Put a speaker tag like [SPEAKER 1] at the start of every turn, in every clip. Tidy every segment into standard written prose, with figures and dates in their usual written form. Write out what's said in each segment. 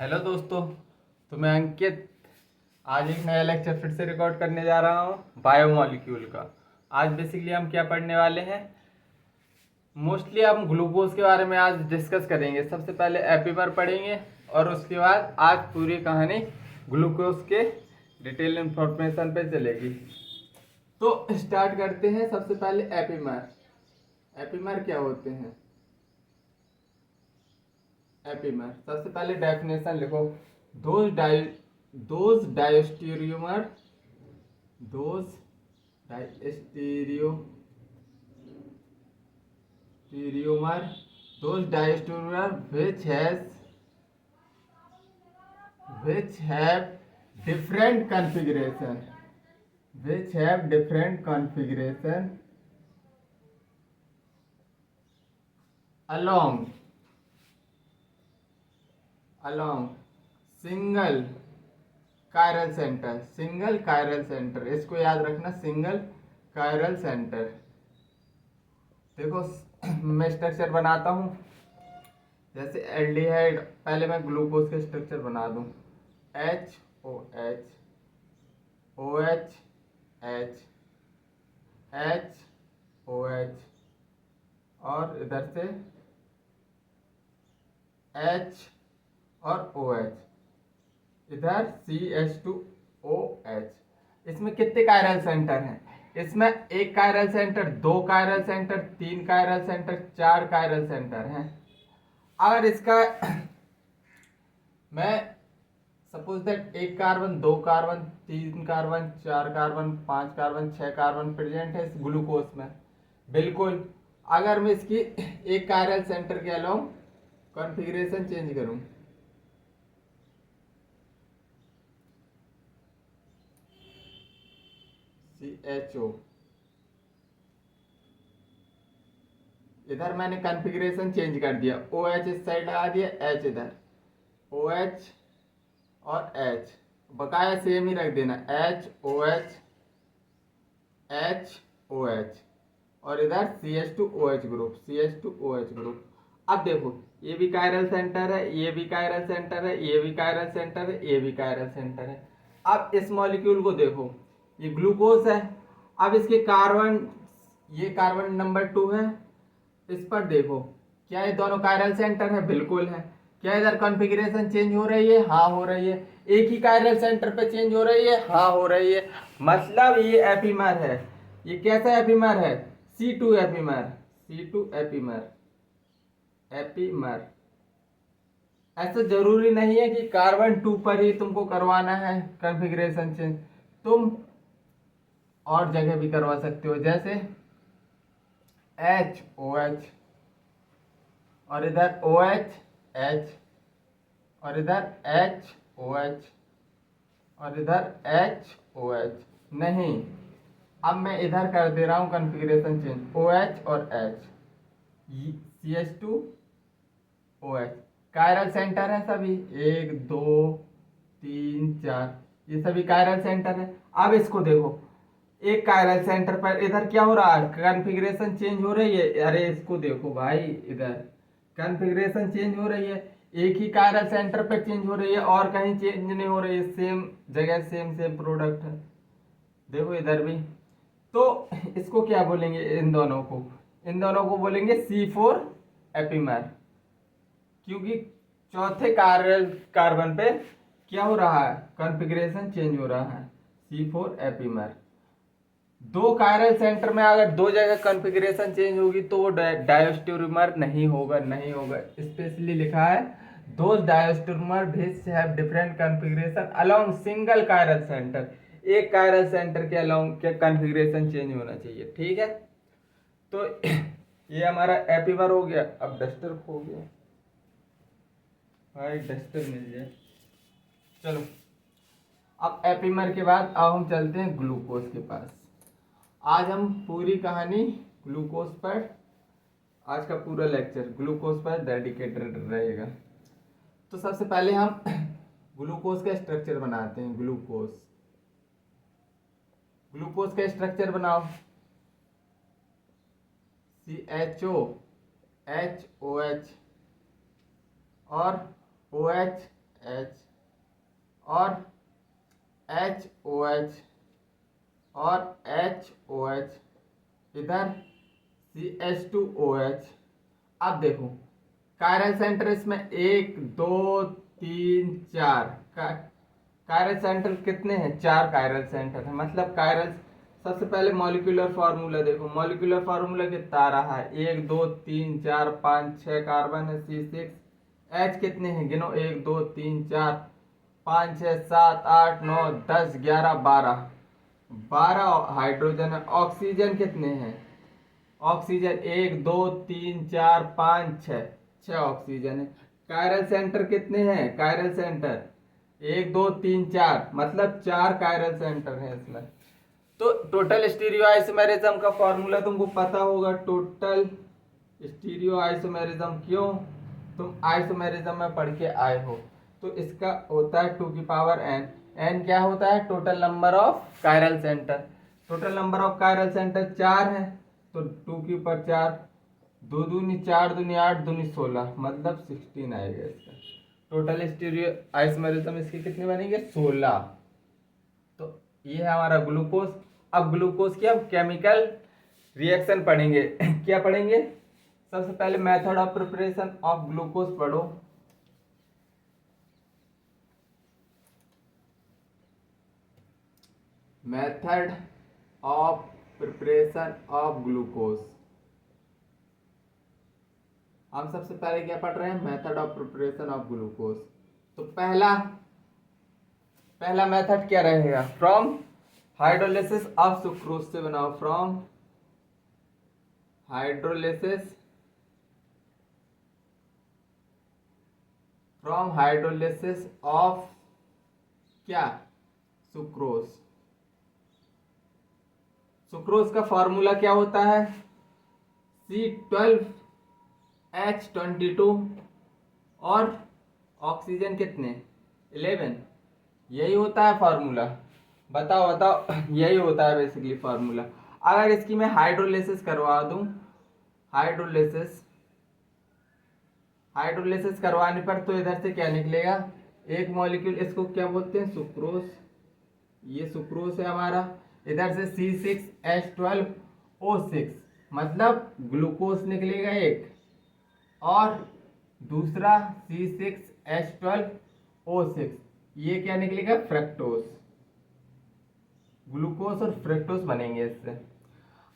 [SPEAKER 1] Hello दोस्तों। तो मैं अंकित आज एक नया लेक्चर फिर से रिकॉर्ड करने जा रहा हूँ बायोमॉलिक्यूल का। आज बेसिकली हम क्या पढ़ने वाले हैं, मोस्टली हम ग्लूकोज के बारे में आज डिस्कस करेंगे। सबसे पहले एपीमर पढ़ेंगे और उसके बाद आज पूरी कहानी ग्लूकोज के डिटेल इंफॉर्मेशन पे चलेगी। तो स्टार्ट करते हैं। सबसे पहले एपीमर। एपीमर क्या होते हैं? एपीमर सबसे पहले डेफिनेशन लिखो। Those diastereomer those diastereomer those diastereomer which have different configuration along single chiral center। इसको याद रखना, सिंगल कायरल सेंटर। देखो मैं स्ट्रक्चर बनाता हूँ। जैसे एल्डिहाइड, पहले मैं ग्लूकोज के स्ट्रक्चर बना दूं। HOH OH H HOH और इधर से H और OH, इधर CH2OH। इसमें कितने कायरल सेंटर हैं? इसमें एक कायरल सेंटर, दो कायरल सेंटर, तीन कायरल सेंटर, चार कायरल सेंटर हैं। अगर इसका मैं सपोज दैट एक कार्बन, दो कार्बन, तीन कार्बन, चार कार्बन, पांच कार्बन, छह कार्बन प्रेजेंट है इस ग्लूकोज में, बिल्कुल। अगर मैं इसकी एक कायरल सेंटर के अलोंग कॉन्फ़िगरेशन चेंज करूं, CHO, इधर मैंने कॉन्फ़िगरेशन चेंज कर दिया। OH इस साइड लगा दिया, H इधर, OH और H बकाया सेम ही रख देना, HOH HOH और इधर CH2OH ग्रुप। अब देखो ये भी कायरल सेंटर है, ये भी कायरल सेंटर है, ये भी कायरल सेंटर है, ये भी कायरल सेंटर है। अब इस मॉलिक्यूल को देखो, ये ग्लूकोज है। अब इसके कार्बन, ये कार्बन नंबर 2 है। इस पर देखो, क्या ये दोनों कायरल सेंटर है? बिल्कुल है। क्या इधर कॉन्फ़िगरेशन चेंज हो रही है? हाँ हो रही है। एक ही कायरल सेंटर पे चेंज हो रही है? हाँ हो रही है। मतलब ये एपीमर है। ये कैसा एपीमर है? C2 epimer. ऐसा जरूरी नहीं है कि कार्बन 2 पर ही तुमको करवाना है कॉन्फ़िगरेशन चेंज, तुम और जगह भी करवा सकते हो। जैसे HOH और इधर OH और इधर HOH और इधर HOH। नहीं, अब मैं इधर कर दे रहा हूँ कॉन्फ़िगरेशन चेंज, OH और H, CH2OH। कायरल सेंटर है सभी, 1 2 3 4, ये सभी कायरल सेंटर है। अब इसको देखो, एक कायरल सेंटर पर इधर क्या हो रहा है? कॉन्फ़िगरेशन चेंज हो रही है। अरे इसको देखो भाई, इधर कॉन्फ़िगरेशन चेंज हो रही है। एक ही कायरल सेंटर पर चेंज हो रही है और कहीं चेंज नहीं हो रही है, सेम जगह सेम प्रोडक्ट है। देखो इधर भी। तो इसको क्या बोलेंगे? इन दोनों को बोलेंगे C4 एपीमर, क्योंकि चौथे कार्बन पे क्या हो रहा है? कॉन्फ़िगरेशन चेंज हो रहा है। C4 epimer. दो कायरल सेंटर में अगर दो जगह कॉन्फ़िगरेशन चेंज होगी तो वो डायस्टेरियोमर नहीं होगा। स्पेशली लिखा है, those diastereomer which have different configuration along single chiral center। एक कायरल सेंटर के अलोंग के कॉन्फ़िगरेशन चेंज होना चाहिए, ठीक है। तो ये हमारा एपीमर हो गया। अब डस्टर खो गया भाई, डस्टर मिल जाए। चलो, अब एपीमर के बाद अब हम चलते हैं ग्लूकोज के पास। आज हम पूरी कहानी ग्लूकोज पर, आज का पूरा लेक्चर ग्लूकोज पर डेडिकेटेड रहेगा। तो सबसे पहले हम ग्लूकोज का स्ट्रक्चर बनाते हैं। ग्लूकोज का स्ट्रक्चर बनाओ। CHO HOH और OH एच और एच ओ एच और एच ओ एच, इधर CH2OH। अब देखो कायरल सेंटर इसमें 1 2 3 4 कायरल सेंटर कितने हैं? 4 कायरल सेंटर है। मतलब कायरल, सबसे पहले मॉलिक्यूलर फार्मूला देखो, मॉलिक्यूलर फार्मूला कितना आ रहा है? 1 2 3 4 5 6 कार्बन है C6। एच कितने हैं गिनो? 1 2 3 4 5 6 7 8 9 10 11 12, 12 हाइड्रोजन है। ऑक्सीजन कितने हैं? ऑक्सीजन 1 2 3 4 5 6, 6 ऑक्सीजन है। कायरल सेंटर कितने हैं? कायरल सेंटर 1 2 3 4, मतलब 4 कायरल सेंटर है इसमें। तो टोटल स्टीरियो आइसोमेरिज्म का फॉर्मूला तुमको पता होगा। टोटल स्टीरियो आइसोमेरिज्म, क्यों? तुम आइसोमेरिज्म में पढ़ के आए हो। तो इसका होता है 2n। n क्या होता है? Total number of chiral centre. Total number of chiral centre 4 है, तो 2 की ऊपर 4, 2 दूनी 4 दूनी 8 दूनी 16, मतलब 16 आएगा इसका। टोटल स्टीरियो आइसोमेरिज्म इसकी कितनी बनेंगे? 16। तो ये है हमारा ग्लूकोज। अब ग्लूकोज की हम केमिकल रिएक्शन पढ़ेंगे। क्या पढ़ेंगे? सबसे पहले method of preparation of glucose पढ़ो। Method of preparation of glucose. हम सबसे पहले क्या पढ़ रहे हैं? Method of preparation of glucose. तो पहला मेथड क्या रहेगा? फ्रॉम हाइड्रोलिसिस ऑफ सुक्रोज से बनाओ। फ्रॉम हाइड्रोलिसिस ऑफ क्या? सुक्रोज। सुक्रोज का फॉर्मूला क्या होता है? C12H22 और ऑक्सीजन कितने? 11। यही होता है फॉर्मूला। बताओ यही होता है बेसिकली फॉर्मूला। अगर इसकी मैं हाइड्रोलिसिस करवा दूं, हाइड्रोलिसिस करवाने पर तो इधर से क्या निकलेगा? एक मॉलिक्यूल, इसको क्या बोलते हैं? सुक्रोज। ये सुक्रोज है हमारा। इधर से C6H12O6, मतलब ग्लूकोज निकलेगा एक, और दूसरा C6H12O6, ये क्या निकलेगा? फ्रक्टोज। ग्लूकोज और फ्रक्टोज बनेंगे इससे।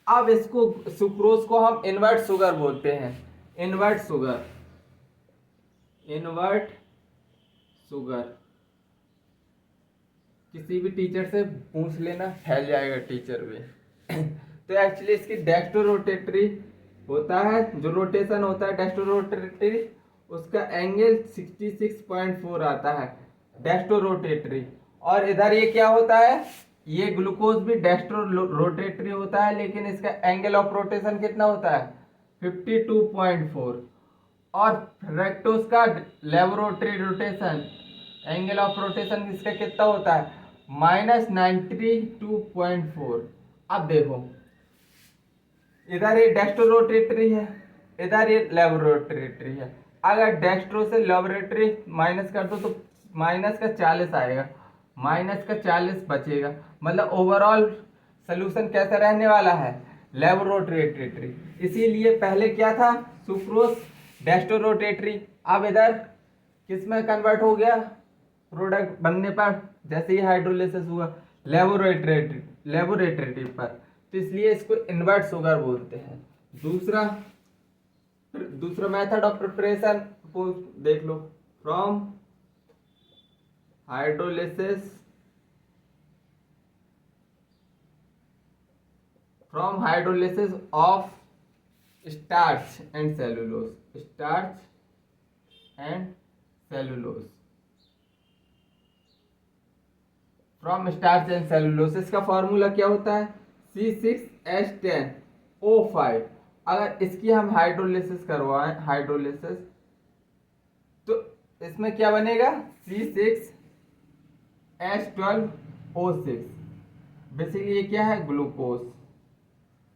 [SPEAKER 1] अब इसको, सुक्रोज को हम इनवर्ट शुगर बोलते हैं। इनवर्ट शुगर किसी भी टीचर से पूछ लेना, फैल जाएगा टीचर भी। तो एक्चुअली इसकी डेक्स्ट्रो रोटेटरी होता है, जो रोटेशन होता है डेक्स्ट्रो रोटेटरी, उसका एंगल 66.4 आता है डेक्स्ट्रो रोटेटरी। और इधर ये क्या होता है? ये ग्लूकोज भी डेक्स्ट्रो रोटेटरी होता है, लेकिन इसका एंगल ऑफ रोटेशन कितना होता है? 52.4। और फ्रक्टोज का laboratory rotation, angle of rotation इसका कितना होता है? -92.4। अब देखो, इधर ये डेक्स्ट्रो रोटेटरी है, इधर ये लेबोरेटरी है। अगर डेक्स्ट्रो से लेबोरेटरी माइनस कर दो तो माइनस का 40 आएगा, माइनस का 40 बचेगा। मतलब ओवरऑल सोल्यूशन कैसा रहने वाला है? लेबोरेटरी। इसीलिए पहले क्या था? Sucrose dextrorotatory. अब इधर किस में कन्वर्ट हो गया? प्रोडक्ट बनने पर, जैसे ही हाइड्रोलिसिस हुआ लेबोरेटरी पर, तो इसलिए इसको इनवर्ट शुगर बोलते हैं। दूसरा मेथड ऑफ प्रिपरेशन देख लो। From hydrolysis of starch and cellulose. इसका फॉर्मूला क्या होता है? C6H10O5। अगर इसकी हम हाइड्रोलिसिस करवाएं, तो इसमें क्या बनेगा? C6H12O6। बेसिकली ये क्या है? ग्लूकोज।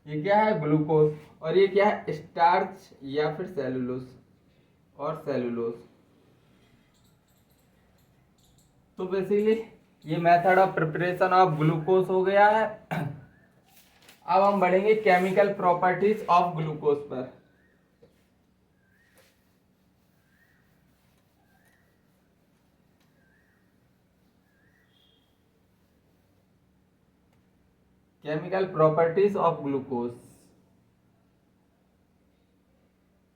[SPEAKER 1] ये क्या है? ग्लूकोज। और ये क्या है? स्टार्च या फिर सेलुलोज। तो बेसिकली ये method of preparation of glucose हो गया है। अब हम बढ़ेंगे केमिकल प्रॉपर्टीज ऑफ ग्लूकोज पर। Chemical properties of glucose.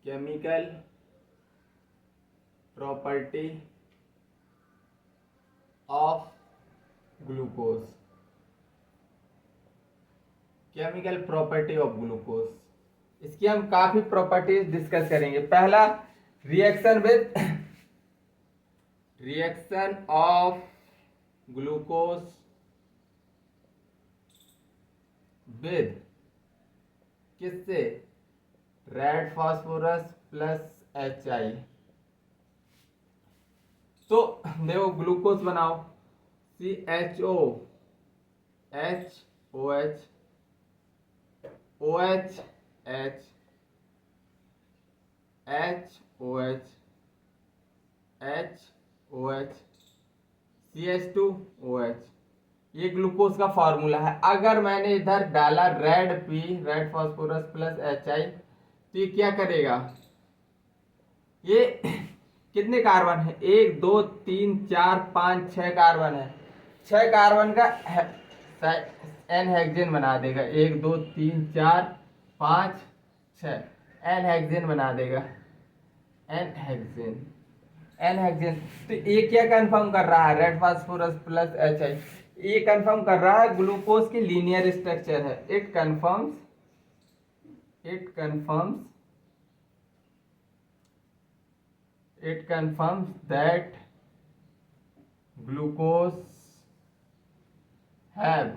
[SPEAKER 1] Chemical property of glucose. Chemical property of glucose, इसकी हम काफी प्रॉपर्टीज डिस्कस करेंगे। पहला, रिएक्शन ऑफ ग्लूकोज विद किससे? Red phosphorus plus HI। तो देखो ग्लूकोज बनाओ, CHO HOH OH H HOH HOH CH2OH। ये ग्लूकोज का फॉर्मूला है। अगर मैंने इधर डाला रेड फास्फोरस प्लस HI, तो ये क्या करेगा? ये कितने कार्बन है? 1 2 3 4 5 6 कार्बन है। 6 कार्बन का एन हेक्सेन बना देगा। 1 2 3 4 5 6 एन हेक्सेन बना देगा। N hexane. तो ये क्या कंफर्म कर रहा है? रेड फास्फोरस प्लस HI ये कंफर्म कर रहा है ग्लूकोज की लीनियर स्ट्रक्चर है। It confirms that glucose have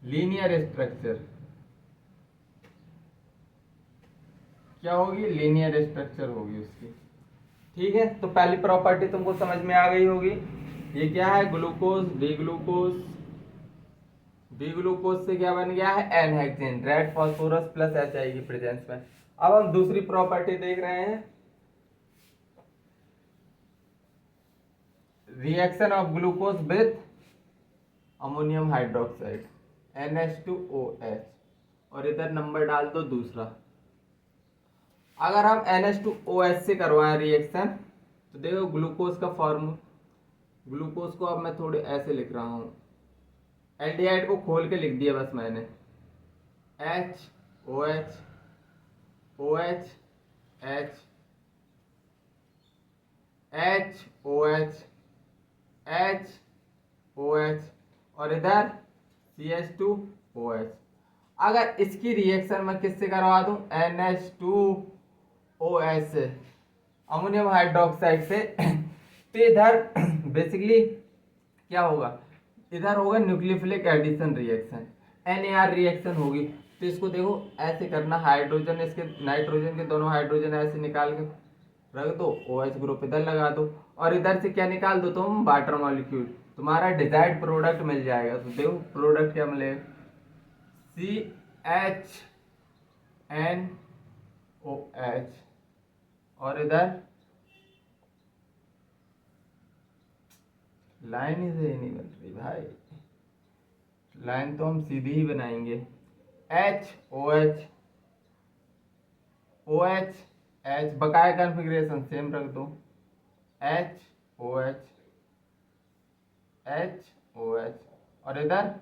[SPEAKER 1] linear structure। क्या होगी? लीनियर स्ट्रक्चर होगी उसकी। ठीक है, तो पहली प्रॉपर्टी तुमको समझ में आ गई होगी। ये क्या है? ग्लूकोज डी ग्लूकोज से क्या बन गया है? N hexane, red phosphorus plus HI की प्रेजेंस में। अब हम दूसरी प्रॉपर्टी देख रहे हैं, reaction of glucose with ammonium hydroxide NH2OH, और इधर नंबर डाल दो दूसरा। अगर हम NH2OH से करवाएं रिएक्शन, तो देखो ग्लूकोज का फॉर्मूला, ग्लूकोज को अब मैं थोड़े ऐसे लिख रहा हूं, एल्डिहाइड को खोल के लिख दिया बस मैंने। HOH OH H HOH HOH और इधर CH2OH। अगर इसकी रिएक्शन मैं किससे करवा दूं? NH2OH से, अमोनियम हाइड्रोक्साइड से, तो इधर बेसिकली क्या होगा? इधर होगा nucleophilic addition reaction, NAR reaction होगी। तो इसको देखो ऐसे करना, हाइड्रोजन, इसके नाइट्रोजन के दोनों हाइड्रोजन ऐसे निकाल के रख दो, OH ग्रुप इधर लगा दो, और इधर से क्या निकाल दो तुम? Water molecule. तुम्हारा डिजायर्ड प्रोडक्ट मिल जाएगा। तो देखो प्रोडक्ट क्या मिलेगा? CHNOH, और इधर लाइन ही सही नहीं बन रही भाई, लाइन तो हम सीधी ही बनाएंगे। HOH OH H, बकाया कॉन्फ़िगरेशन सेम रख दो, HOH HOH और इधर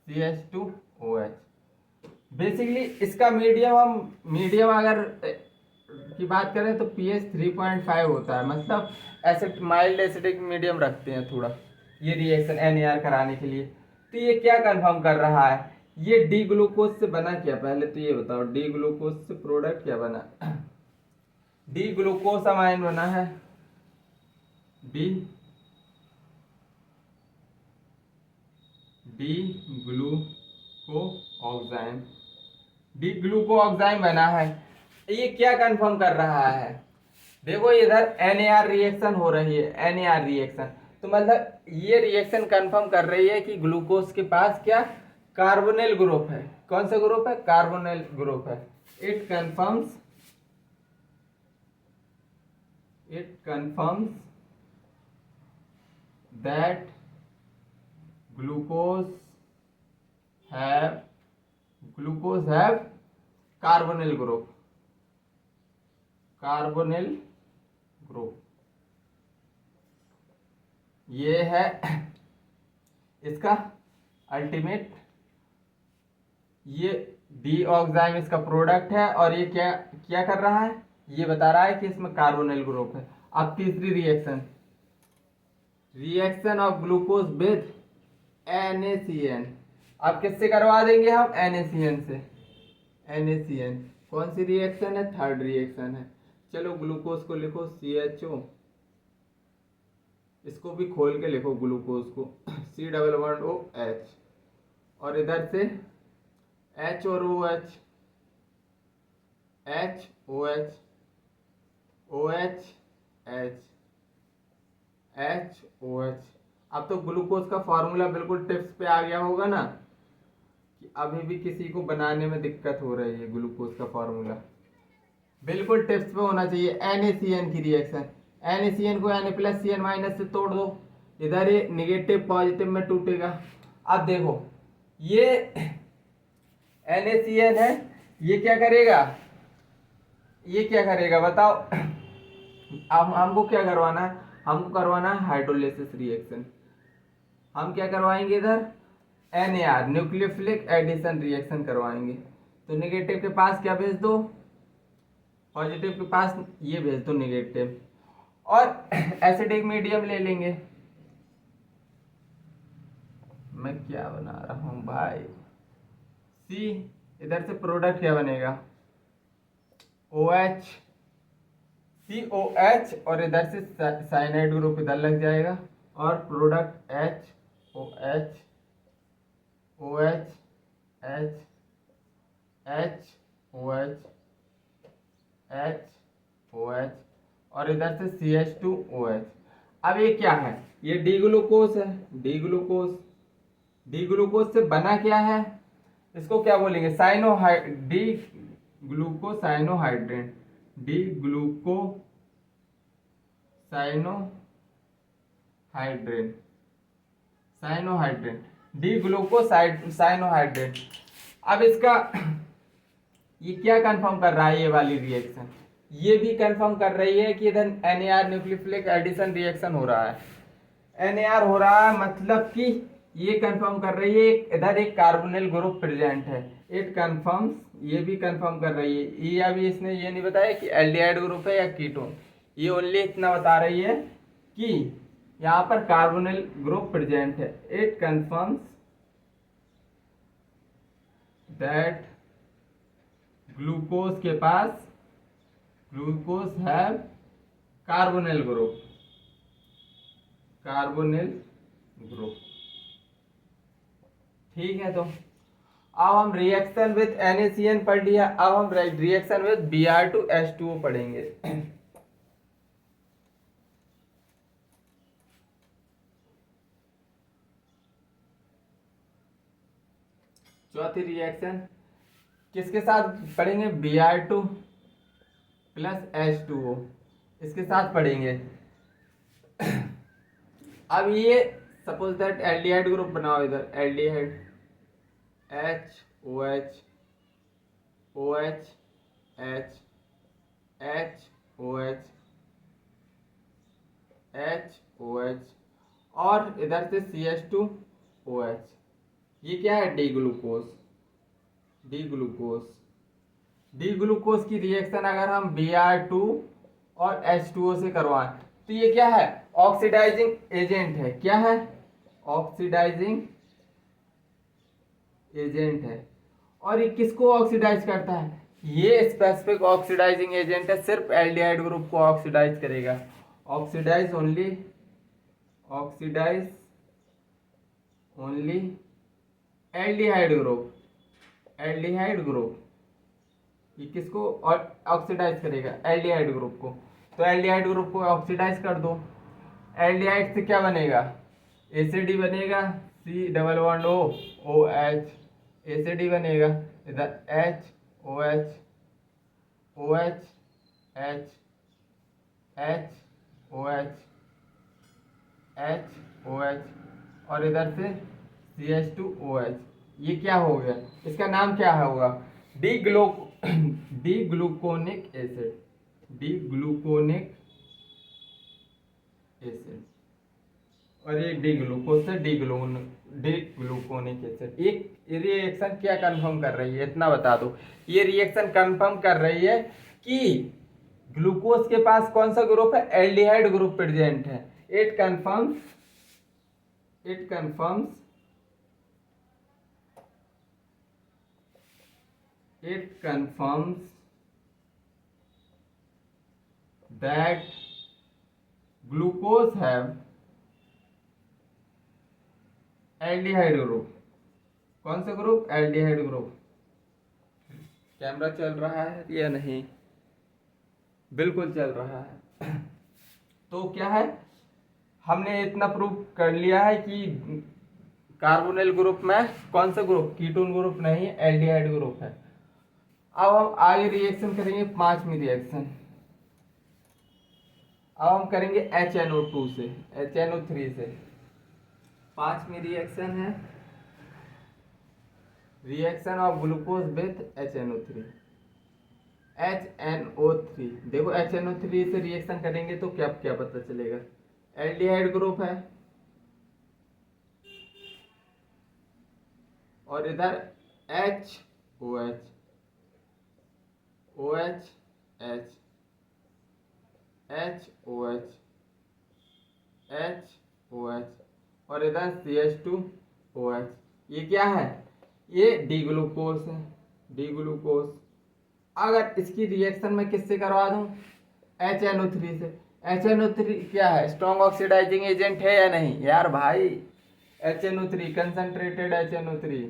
[SPEAKER 1] CH2OH। बेसिकली इसका मीडियम अगर की बात करें तो pH 3.5 होता है, मतलब एसिड, माइल्ड एसिडिक मीडियम रखते हैं थोड़ा ये रिएक्शन NAR कराने के लिए। तो ये क्या कंफर्म कर रहा है? ये डी ग्लूकोज से बना क्या? पहले तो ये बताओ, डी ग्लूकोज से प्रोडक्ट क्या बना? डी ग्लूकोज अमाइन बना है, डी ग्लूकोऑक्साइम बना है। ये क्या कंफर्म कर रहा है? देखो इधर NAR रिएक्शन हो रही है, NAR रिएक्शन, तो मतलब ये रिएक्शन कंफर्म कर रही है कि ग्लूकोज के पास क्या? कार्बोनिल ग्रुप है। कौन सा ग्रुप है? कार्बोनिल ग्रुप है। It confirms that glucose have carbonyl group, ये है इसका अल्टीमेट, ये डी ऑक्साइम इसका प्रोडक्ट है, और ये क्या क्या कर रहा है, ये बता रहा है कि इसमें कार्बोनिल ग्रुप है। अब तीसरी reaction of glucose with NaCN। अब किससे करवा देंगे हम, NaCN से। NaCN कौन सी रिएक्शन है, थर्ड रिएक्शन है। चलो ग्लूकोज को लिखो CHO, इसको भी खोल के लिखो ग्लूकोज को C=OH, और इधर से H और OH, HOH, HOH। अब तो ग्लूकोज का फॉर्मूला बिल्कुल टिप्स पे आ गया होगा ना, कि अभी भी किसी को बनाने में दिक्कत हो रही है, ग्लूकोज का फॉर्मूला बिल्कुल टिप्स पे होना चाहिए। NaCN की रिएक्शन, NaCN को Na+CN- से तोड़ दो, इधर ये निगेटिव पॉजिटिव में टूटेगा। अब देखो ये NaCN है, ये क्या करेगा बताओ। अब हमको क्या करवाना है, हमको करवाना है हाइड्रोलिसिस रिएक्शन। हम क्या करवाएंगे इधर, NAR न्यूक्लियोफिलिक एडिशन रिएक्शन करवाएंगे। तो निगेटिव के पास क्या भेज दो, पॉजिटिव के पास ये भेज दो निगेटिव, और एसिडिक मीडियम ले लेंगे। मैं क्या बना रहा हूं भाई, सी, इधर से प्रोडक्ट क्या बनेगा, OH, COH, और इधर से साइनाइड ग्रुप इधर लग जाएगा, और product HOH, OH, HOH, HOH, और इधर से CH2OH। अब ये क्या है, ये डी ग्लूकोज है, डी ग्लूकोज से बना क्या है, इसको क्या बोलेंगे, डी ग्लूकोसाइनोहाइड्रेट, डी ग्लूकोसाइनोहाइड्रेट, डी ग्लूकोसाइनोहाइड्रेट। अब इसका ये क्या कंफर्म कर रहा है, ये वाली रिएक्शन ये भी कंफर्म कर रही है कि इधर NAR न्यूक्लियोफिलिक एडिशन रिएक्शन हो रहा है। NAR हो रहा है मतलब कि ये कंफर्म कर रही है इधर एक कार्बोनिल ग्रुप प्रेजेंट है। इट कंफर्म्स, ये भी कंफर्म कर रही है। ये अभी इसने ये नहीं बताया कि एल्डिहाइड ग्रुप है या कीटोन, ये ओनली इतना बता रही है कि यहाँ पर कार्बोनिल ग्रुप प्रेजेंट है। इट कंफर्म्स दैट ग्लूकोज के पास, ग्लूकोज हैव कार्बोनिल ग्रुप, ठीक है। तो अब हम रिएक्शन विद NaCN पढ़ लिया, अब हम रिएक्शन विद Br2H2O पढ़ेंगे। चौथी रिएक्शन किसके साथ पढ़ेंगे, Br2+H2O, इसके साथ पढ़ेंगे। अब ये सपोज दैट एल्डिहाइड ग्रुप बनाओ, इधर aldehyde HOH, OH, HOH, HOH, और इधर से CH2OH। ये क्या है, डी ग्लूकोज की रिएक्शन अगर हम Br2 और H2O से करवाएं तो ये क्या है, ऑक्सीडाइजिंग एजेंट है। क्या है, ऑक्सीडाइजिंग एजेंट है। और ये किसको ऑक्सीडाइज करता है, ये स्पेसिफिक ऑक्सीडाइजिंग एजेंट है, सिर्फ एल्डिहाइड ग्रुप को ऑक्सीडाइज करेगा। ऑक्सीडाइज ओनली एल्डिहाइड ग्रुप, ये किसको ऑक्सीडाइज करेगा, एल्डिहाइड ग्रुप को। तो एल्डिहाइड ग्रुप को ऑक्सीडाइज कर दो, एल्डिहाइड से क्या बनेगा, एसिडी बनेगा, C=OOH, एसिडी बनेगा, इधर HOH, OH, OH, HOH, और इधर से CH2OH। ये क्या हो गया, इसका नाम क्या होगा, डी ग्लूकोनिक एसिड। और ये डी ग्लूकोज से डी ग्लूकोनिक एसिड। ये रिएक्शन क्या कंफर्म कर रही है, इतना बता दो। ये रिएक्शन कंफर्म कर रही है कि ग्लूकोज के पास कौन सा ग्रुप है, एल्डिहाइड ग्रुप प्रेजेंट है। It confirms that glucose have aldehyde group. कौन सा ग्रुप, एल्डिहाइड ग्रुप। कैमरा चल रहा है या नहीं, बिल्कुल चल रहा है। तो क्या है, हमने इतना प्रूव कर लिया है कि कार्बोनिल ग्रुप में कौन सा ग्रुप, कीटोन ग्रुप नहीं, एल्डिहाइड ग्रुप है। अब हम आगे रिएक्शन करेंगे, पांचवी रिएक्शन। अब हम करेंगे HNO2 से, HNO3 से। पांचवी रिएक्शन है reaction of glucose with HNO3। HNO3 देखो, HNO3 से रिएक्शन करेंगे तो क्या क्या पता चलेगा, एल्डिहाइड ग्रुप है, और इधर HOH, OH, HOH, HOH, और इधर CH2OH। ये क्या है, ये डी ग्लूकोज है, डी ग्लूकोज। अगर इसकी रिएक्शन में किससे करवा दूं, HNO3 से। HNO3 क्या है, स्ट्रॉन्ग ऑक्सीडाइजिंग एजेंट है या नहीं यार भाई। HNO3 कंसंट्रेटेड HNO3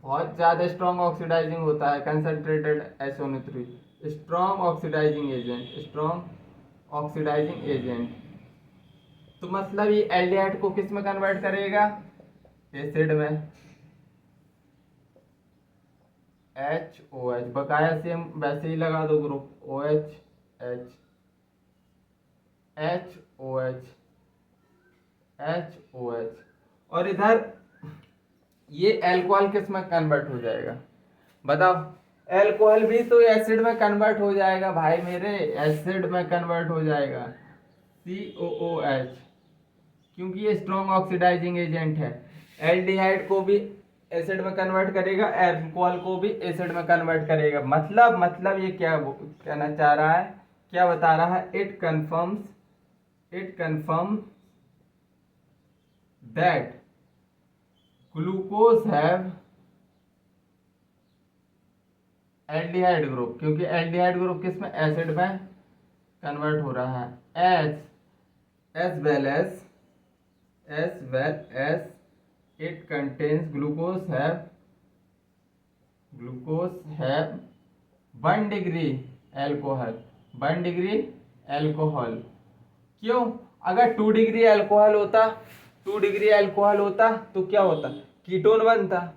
[SPEAKER 1] बहुत ज्यादा स्ट्रॉन्ग ऑक्सीडाइजिंग होता है, concentrated HNO3 strong oxidising agent. तो मतलब ये एल्डिहाइड को किस में कन्वर्ट करेगा, एसिड में। HOH बकाया सेम वैसे ही लगा दो ग्रुप, OH, HOH, HOH, और इधर ये अल्कोहल किस में कन्वर्ट हो जाएगा, बताओ। अल्कोहल भी तो एसिड में कन्वर्ट हो जाएगा भाई मेरे, एसिड में कन्वर्ट हो जाएगा, COOH, क्योंकि ये स्ट्रॉन्ग ऑक्सीडाइजिंग एजेंट है। एल्डिहाइड को भी एसिड में कन्वर्ट करेगा, अल्कोहल को भी एसिड में कन्वर्ट करेगा। मतलब ये क्या कहना चाह रहा है, क्या बता रहा है, it confirms that glucose have aldehyde group, क्योंकि एल्डिहाइड ग्रुप किस में, एसिड में कन्वर्ट हो रहा है। As well as it contains glucose have 1 degree alcohol. क्यों, अगर 2 डिग्री एल्कोहल होता तो क्या होता, कीटोन बनता।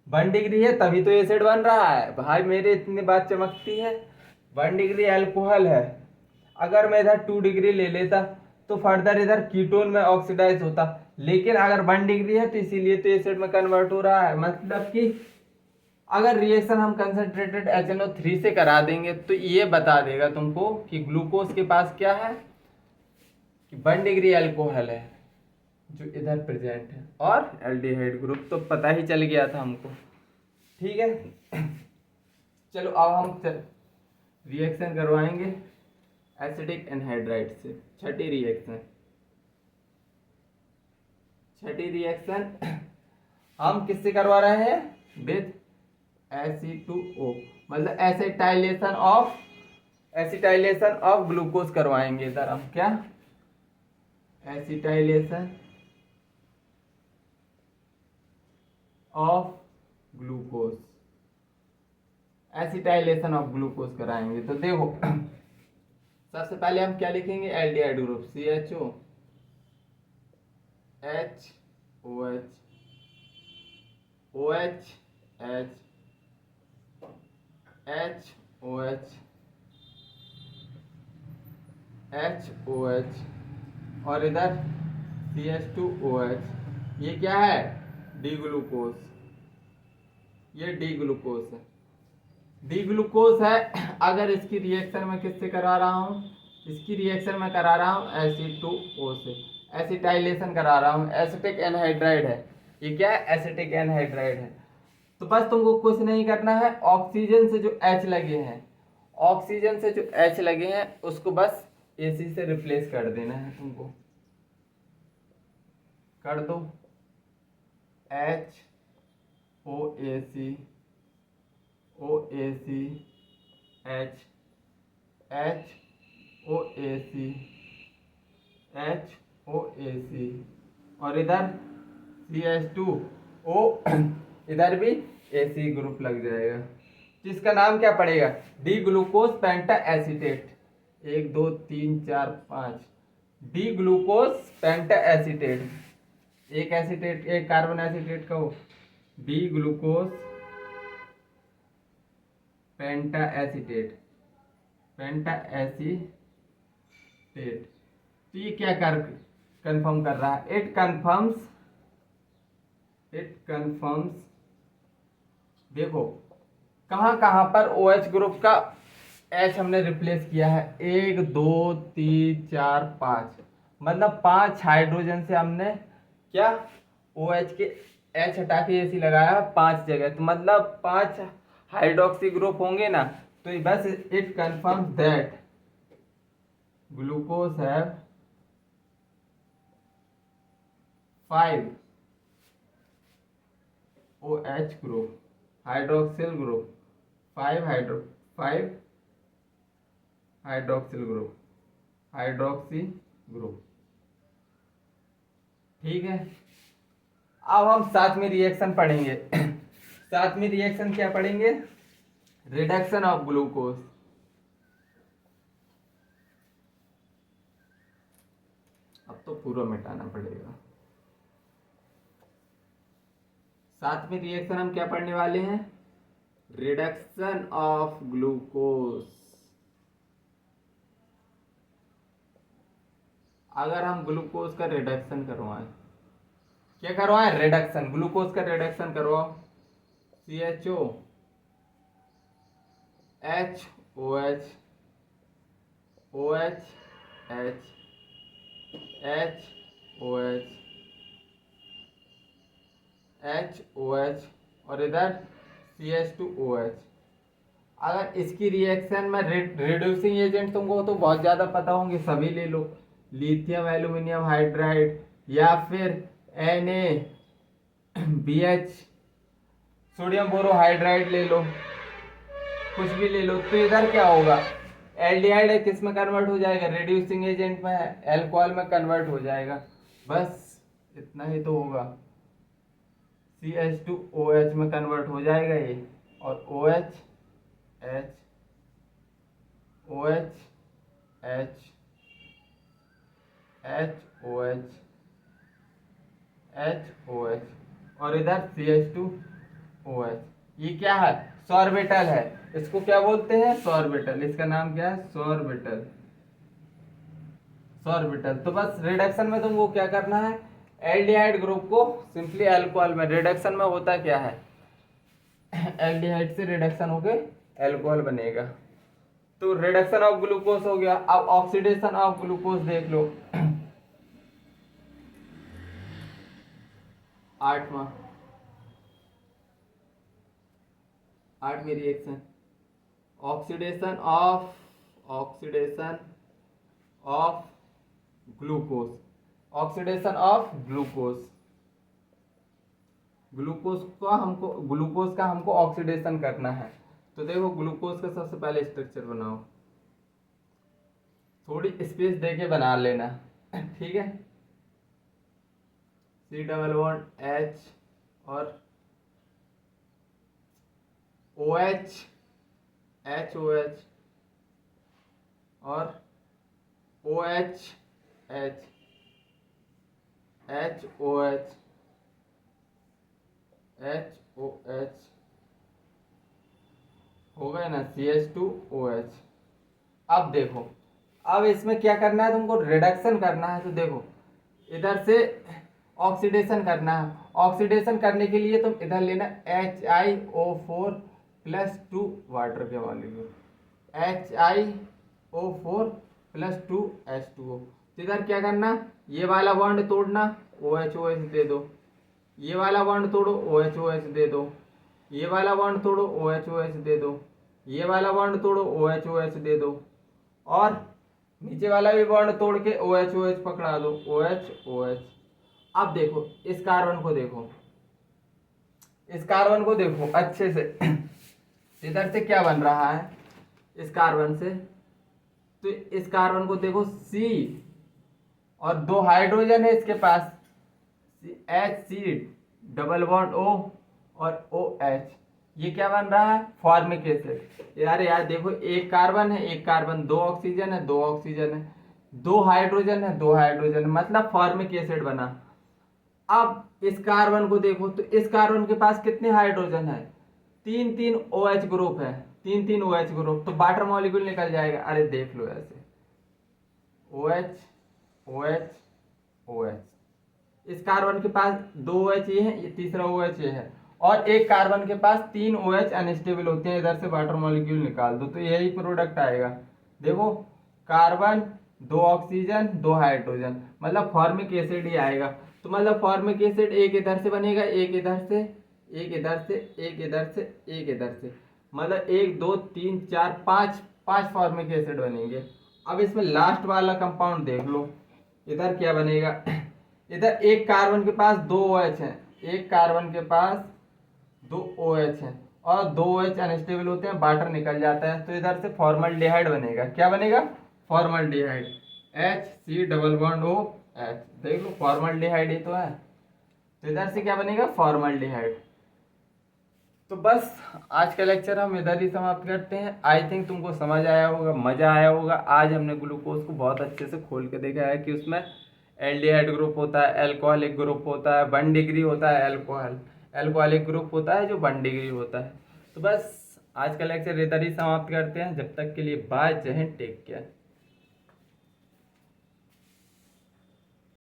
[SPEAKER 1] 1 डिग्री है तभी तो एसिड बन रहा है भाई मेरे, इतनी बात चमकती है। 1 डिग्री एल्कोहल है, अगर मैं इधर 2 डिग्री ले लेता तो फर्दर इधर कीटोन में ऑक्सीडाइज होता, लेकिन अगर 1 डिग्री है तो इसीलिए तो एसिड में कन्वर्ट हो रहा है। मतलब कि अगर रिएक्शन हम कंसंट्रेटेड HNO3 से करा देंगे तो ये बता देगा तुमको कि ग्लूकोज के पास क्या है, कि 1 डिग्री अल्कोहल है जो इधर प्रेजेंट है, और एल्डिहाइड ग्रुप तो पता ही चल गया था हमको। ठीक है, चलो अब हम रिएक्शन करवाएंगे एसिडिक एनहाइड्राइड से। छठी रिएक्शन हम किससे करवा रहे हैं, विद Ac2O, मतलब एसिटाइलेशन ऑफ ग्लूकोज करवाएंगे। इधर हम क्या, एसिटाइलेशन ऑफ ग्लूकोज कराएंगे। तो देखो सबसे पहले हम क्या लिखेंगे, aldehyde group CHO, HOH, OH, HOH, और इधर CH2OH। ये क्या है? D glucose. ये डी ग्लूकोज है, डी ग्लूकोज है। अगर इसकी रिएक्शन मैं किससे करा रहा हूँ? इसकी रिएक्शन मैं करा रहा हूँ Ac2O से, एसिटाइलेशन करा रहा हूँ। एसिटिक एनहाइड्राइड है, ये क्या है? एसिटिक एनहाइड्राइड है। तो बस तुमको कुछ नहीं करना है, ऑक्सीजन से जो H लगे हैं, ऑक्सीजन से जो H लगे हैं उसको बस Ac से रिप्लेस कर देना है तुमको। कर दो HOAC OAC HOAC HOAC और इधर CH2O इधर भी AC ग्रुप लग जाएगा, जिसका नाम क्या पड़ेगा? डी ग्लूकोज पेंटा एसीटेट। 1 2 3 4 5 डी ग्लूकोज पेंटा एसीटेट। एक एसीटेट, एक कार्बन एसीटेट का हो, डी ग्लूकोज पेंटा एसीटेट, पेंटा एसीटेट। तो ये क्या कर कंफर्म कर रहा है? इट कंफर्म्स देखो कहाँ कहाँ पर OH ग्रुप का H हमने रिप्लेस किया है। 1 2 3 4 5, मतलब 5 हाइड्रोजन से हमने क्या OH के H हटा के AC लगाया 5 जगह, तो मतलब 5 हाइड्रोक्सी ग्रुप होंगे ना। तो बस it confirms that glucose have 5 OH group, hydroxyl group, 5 hydroxyl group, hydroxy group. ठीक है, अब हम सातवीं रिएक्शन पढ़ेंगे। सातवीं रिएक्शन क्या पढ़ेंगे? Reduction of glucose. अब तो पूरा मिटाना पड़ेगा। सातवीं रिएक्शन हम क्या पढ़ने वाले हैं? Reduction of glucose. अगर हम ग्लूकोज का रिडक्शन करवाएं, क्या करवाएं? रिडक्शन, ग्लूकोज का रिडक्शन करवाओ। CHO HOH OH H HOH HOH और इधर CH2OH। अगर इसकी रिएक्शन में रिड्यूसिंग एजेंट तुमको तो बहुत ज़्यादा पता होंगे, सभी ले लो। लिथियम एल्यूमिनियम हाइड्राइड या फिर NaBH, सोडियम बोरोहाइड्राइड ले लो, कुछ भी ले लो। तो इधर क्या होगा? एल्डिहाइड है, किस में कन्वर्ट हो जाएगा? रिड्यूसिंग एजेंट में है, एल्कोहल में कन्वर्ट हो जाएगा। बस इतना ही तो होगा, CH2OH में कन्वर्ट हो जाएगा ये, और OH H OH H HOH HOH और इधर CH2OH। ये क्या है? सॉर्बिटल है। इसको क्या बोलते हैं? सॉर्बिटल। इसका नाम क्या है? सॉर्बिटल। सॉर्बिटल। तो बस रिडक्शन में तुमको क्या करना है? एल्डिहाइड ग्रुप को सिंपली अल्कोहल में, रिडक्शन में होता क्या है? एल्डिहाइड से रिडक्शन होके अल्कोहल बनेगा। तो रिडक्शन ऑफ ग्लूकोज हो गया। अब ऑक्सीडेशन ऑफ ग्लूकोज देख लो। आठवीं reaction, oxidation of glucose. Oxidation of glucose, glucose का हमको ऑक्सीडेशन करना है। तो देखो ग्लूकोज का सबसे पहले स्ट्रक्चर बनाओ, थोड़ी स्पेस देके बना लेना। ठीक है, C+H और OH HOH और OH H HOH HOH हो गए ना, CH2OH। अब देखो अब इसमें क्या करना है तुमको, रिडक्शन करना है। तो देखो इधर से ऑक्सीडेशन करना है। ऑक्सीडेशन करने के लिए तुम इधर लेना HiO4 प्लस 2 वाटर के मॉलिक्यूल, HiO4 प्लस 2 H2O। तो इधर क्या करना, ये वाला बॉन्ड तोड़ना, OH दे दो, ये वाला बॉन्ड तोड़ो, OH दे दो, ये वाला बॉन्ड तोड़ो, OH दे दो, ये वाला बॉन्ड तोड़ो, OH दे दो, और नीचे वाला भी बॉन्ड तोड़ के OH पकड़ा दो, OH। अब देखो इस कार्बन को देखो, इस कार्बन को देखो अच्छे से। इधर से क्या बन रहा है इस कार्बन से, तो इस कार्बन को देखो C, और 2 हाइड्रोजन है इसके पास, HC डबल बॉन्ड O और OH। ये क्या बन रहा है, फॉर्मिक एसिड। यार देखो एक कार्बन है, एक कार्बन, 2 ऑक्सीजन है, 2 ऑक्सीजन है, 2 हाइड्रोजन है, 2 हाइड्रोजन, मतलब फॉर्मिक एसिड बना। अब इस कार्बन को देखो, तो इस कार्बन के पास कितने हाइड्रोजन है, 3 OH ग्रुप है, 3 OH ग्रुप, तो वाटर मॉलिक्यूल निकल जाएगा। अरे देख लो ऐसे, OH OH OH। इस कार्बन के पास 2 OH ये है, ये तीसरा OH ये है, और एक कार्बन के पास 3 OH अनस्टेबल होते हैं। इधर से वाटर मॉलिक्यूल निकाल दो तो यही प्रोडक्ट आएगा। देखो कार्बन, 2 ऑक्सीजन, 2 हाइड्रोजन, मतलब फॉर्मिक एसिड ही आएगा। तो मतलब फॉर्मिक एसिड एक इधर से बनेगा, एक इधर से, एक इधर से, एक इधर से, एक इधर से, मतलब 1 2 3 4 5 फॉर्मिक एसिड बनेंगे। अब इसमें लास्ट वाला कंपाउंड देख लो, इधर क्या बनेगा। इधर एक कार्बन के पास 2 OH हैं, एक कार्बन के पास 2 OH हैं, और 2 OH अनस्टेबल होते हैं, वाटर निकल जाता है, तो इधर से फॉर्मल्डिहाइड बनेगा। क्या बनेगा, formaldehyde, HC double bond OH। देख लो फॉर्मल्डिहाइड ही तो है, तो इधर से क्या बनेगा, फॉर्मल्डिहाइड। तो बस आज का लेक्चर हम इधर ही समाप्त करते हैं। आई थिंक तुमको समझ आया होगा, मज़ा आया होगा। आज हमने ग्लूकोज को बहुत अच्छे से खोल के देखा है कि उसमें एल्डिहाइड ग्रुप होता है, एल्कोहलिक ग्रुप होता है, 1 डिग्री होता है, एल्कोहलिक ग्रुप होता है जो 1 डिग्री होता है। तो बस आज का लेक्चर इधर ही समाप्त करते हैं। जब तक के लिए बाय, जय हिंद, टेक केयर।